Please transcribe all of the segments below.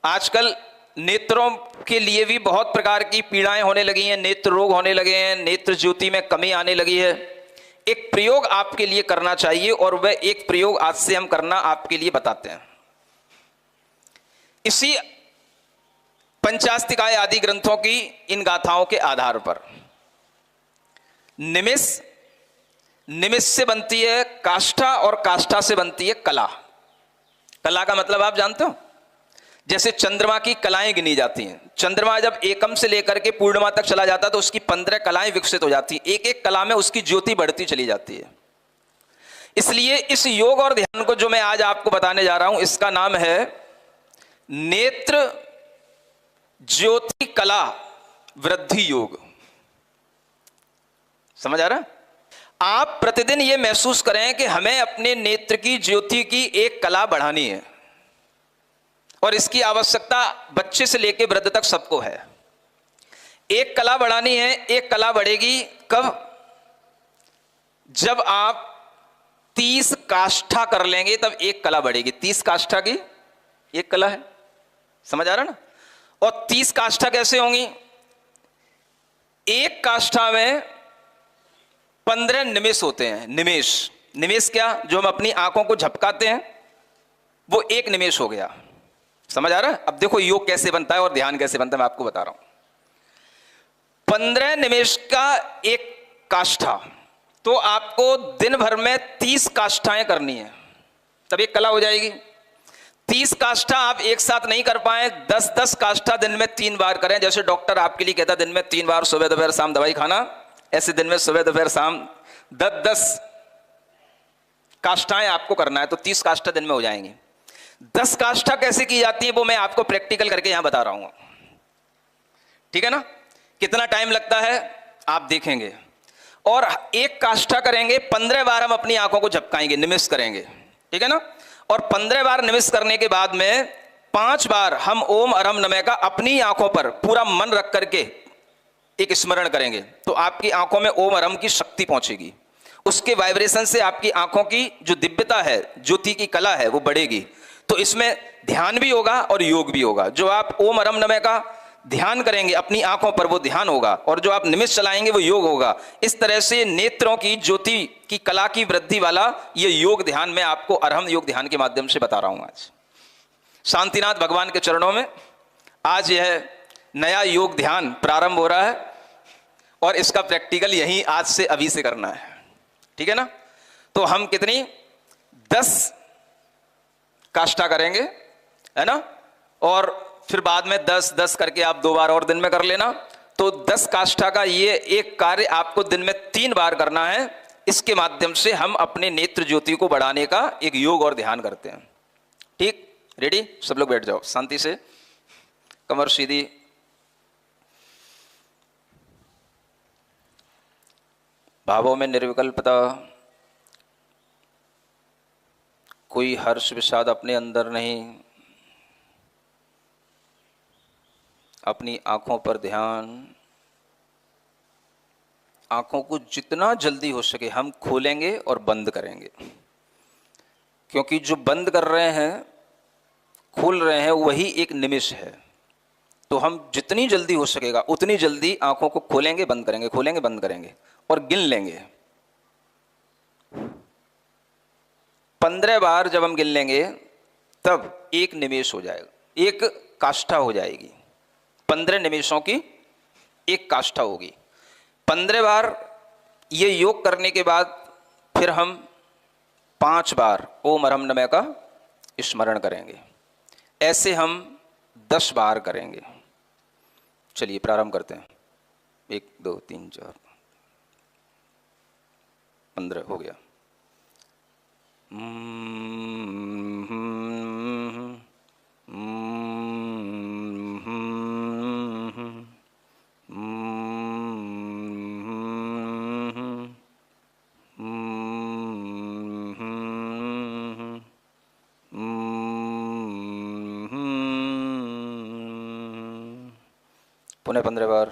आजकल नेत्रों के लिए भी बहुत प्रकार की पीड़ाएं होने लगी हैं, नेत्र रोग होने लगे हैं, नेत्र ज्योति में कमी आने लगी है। एक प्रयोग आपके लिए करना चाहिए और वह एक प्रयोग आज से हम करना आपके लिए बताते हैं। इसी पंचास्तिकाय आदि ग्रंथों की इन गाथाओं के आधार पर निमिष, निमिष से बनती है काष्ठा और काष्ठा से बनती है कला। कला का मतलब आप जानते हो, जैसे चंद्रमा की कलाएं गिनी जाती हैं। चंद्रमा जब एकम से लेकर के पूर्णिमा तक चला जाता है तो उसकी 15 कलाएं विकसित हो जाती हैं। एक एक कला में उसकी ज्योति बढ़ती चली जाती है। इसलिए इस योग और ध्यान को जो मैं आज आपको बताने जा रहा हूं, इसका नाम है नेत्र ज्योति कला वृद्धि योग। समझ आ रहा है? आप प्रतिदिन यह महसूस करें कि हमें अपने नेत्र की ज्योति की एक कला बढ़ानी है और इसकी आवश्यकता बच्चे से लेकर वृद्ध तक सबको है। एक कला बढ़ानी है। एक कला बढ़ेगी कब? जब आप 30 काष्ठा कर लेंगे तब एक कला बढ़ेगी। 30 काष्ठा की एक कला है। समझ आ रहा ना? और 30 काष्ठा कैसे होंगी? एक काष्ठा में 15 निमेष होते हैं। निमेष, निमेष क्या? जो हम अपनी आंखों को झपकाते हैं वो एक निमेष हो गया। समझ आ रहा है? अब देखो योग कैसे बनता है और ध्यान कैसे बनता है, मैं आपको बता रहा हूं। 15 निमेष का एक काष्ठा, तो आपको दिन भर में 30 काष्ठाएं करनी है, तब एक कला हो जाएगी। 30 काष्ठा आप एक साथ नहीं कर पाए, 10-10 काष्ठा दिन में 3 बार करें। जैसे डॉक्टर आपके लिए कहता है दिन में 3 बार सुबह दोपहर शाम दवाई खाना, ऐसे दिन में सुबह दोपहर शाम 10-10 काष्ठाएं आपको करना है, तो 30 काष्ठा दिन में हो जाएंगी। 10 काष्ठा कैसे की जाती है वो मैं आपको प्रैक्टिकल करके यहां बता रहा हूं। ठीक है ना? कितना टाइम लगता है आप देखेंगे। और एक काष्ठा करेंगे, 15 बार हम अपनी आंखों को झपकाएंगे, निमिष करेंगे। ठीक है ना? और 15 बार निमिष करने के बाद में 5 बार हम ओम अरहम नमः का अपनी आंखों पर पूरा मन रख करके एक स्मरण करेंगे, तो आपकी आंखों में ओम अरहम की शक्ति पहुंचेगी। उसके वाइब्रेशन से आपकी आंखों की जो दिव्यता है, ज्योति की कला है, वो बढ़ेगी। तो इसमें ध्यान भी होगा और योग भी होगा। जो आप ओम अरहम नमः का ध्यान करेंगे अपनी आंखों पर, वो ध्यान होगा, और जो आप निमिष चलाएंगे वो योग होगा। इस तरह से नेत्रों की ज्योति की कला की वृद्धि वाला ये योग ध्यान मैं आपको अरहम योग ध्यान के माध्यम से बता रहा हूं। आज शांतिनाथ भगवान के चरणों में आज यह नया योग ध्यान प्रारंभ हो रहा है और इसका प्रैक्टिकल यही आज से अभी से करना है। ठीक है ना? तो हम कितनी 10 काष्ठा करेंगे, है ना? और फिर बाद में 10-10 करके आप 2 बार और दिन में कर लेना। तो 10 काष्ठा का ये एक कार्य आपको दिन में 3 बार करना है। इसके माध्यम से हम अपने नेत्र ज्योति को बढ़ाने का एक योग और ध्यान करते हैं। ठीक? रेडी? सब लोग बैठ जाओ शांति से, कमर सीधी, भावों में निर्विकल्पता, कोई हर्ष विषाद अपने अंदर नहीं। अपनी आंखों पर ध्यान। आंखों को जितना जल्दी हो सके हम खोलेंगे और बंद करेंगे, क्योंकि जो बंद कर रहे हैं, खोल रहे हैं, वही एक निमिष है। तो हम जितनी जल्दी हो सकेगा उतनी जल्दी आंखों को खोलेंगे, बंद करेंगे, खोलेंगे, बंद करेंगे और गिन लेंगे। 15 बार जब हम गिन लेंगे तब एक निमेष हो जाएगा, एक काष्ठा हो जाएगी। 15 निमेषों की एक काष्ठा होगी। 15 बार ये योग करने के बाद फिर हम 5 बार ओम अरहम नमः का स्मरण करेंगे। ऐसे हम 10 बार करेंगे। चलिए प्रारंभ करते हैं। 1 2 3 4 15 हो गया। पुनः 15 बार।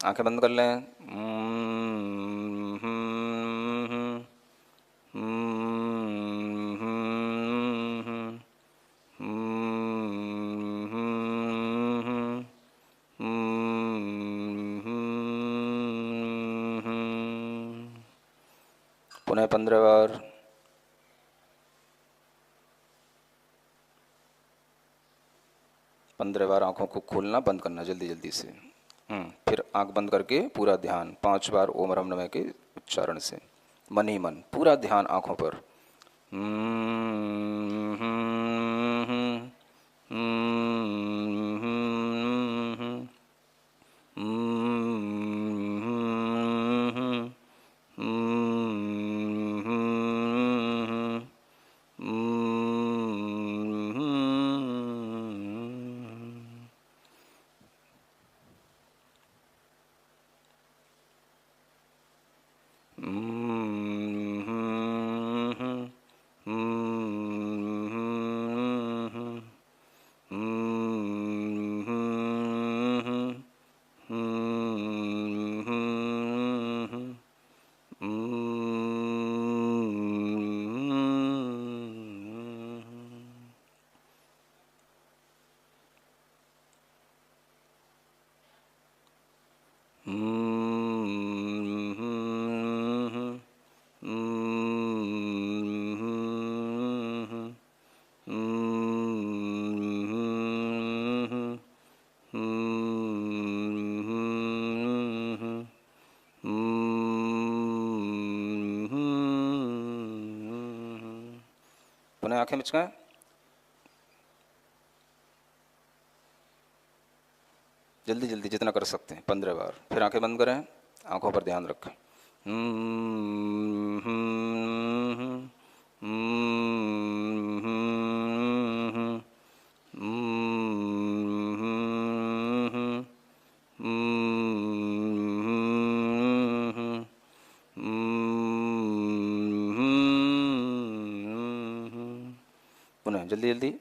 आंखें बंद कर लें। पुनः 15 बार। पंद्रह बार आंखों को खोलना, बंद करना जल्दी जल्दी से। फिर आंख बंद करके पूरा ध्यान 5 बार ओम रम नमः के उच्चारण से, मन ही मन पूरा ध्यान आंखों पर। पुनः आंखें मिचकाएं। जल्दी जल्दी जितना कर सकते हैं 15 बार। फिर आंखें बंद करें, आंखों पर ध्यान रखें। पुनः जल्दी जल्दी।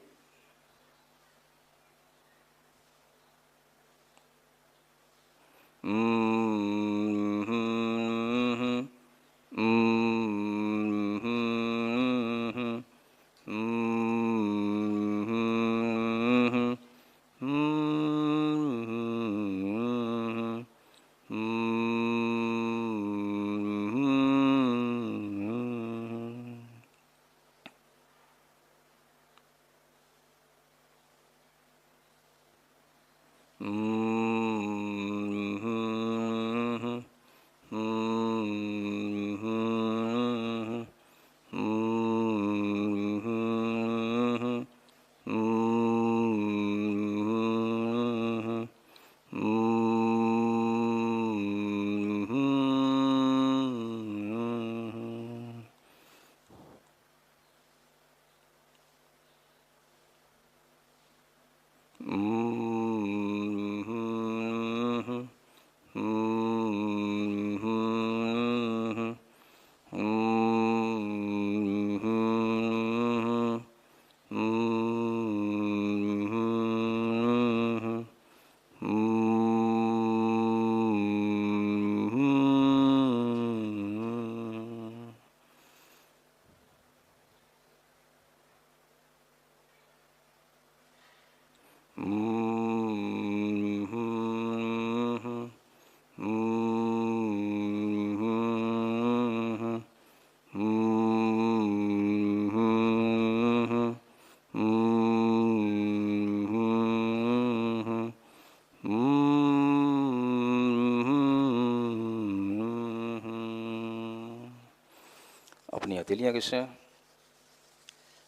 अपनी हथेलियां किसे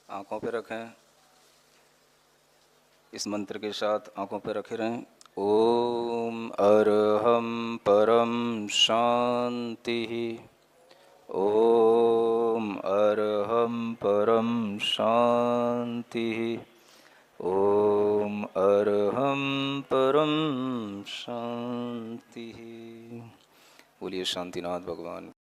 आंखों पे रखें। इस मंत्र के साथ आंखों पे रखे रहें। ओम अरहम परम शांति। ओम अरहम परम शांति। ओम अरहम परम शांति। बोलिए शांतिनाथ भगवान।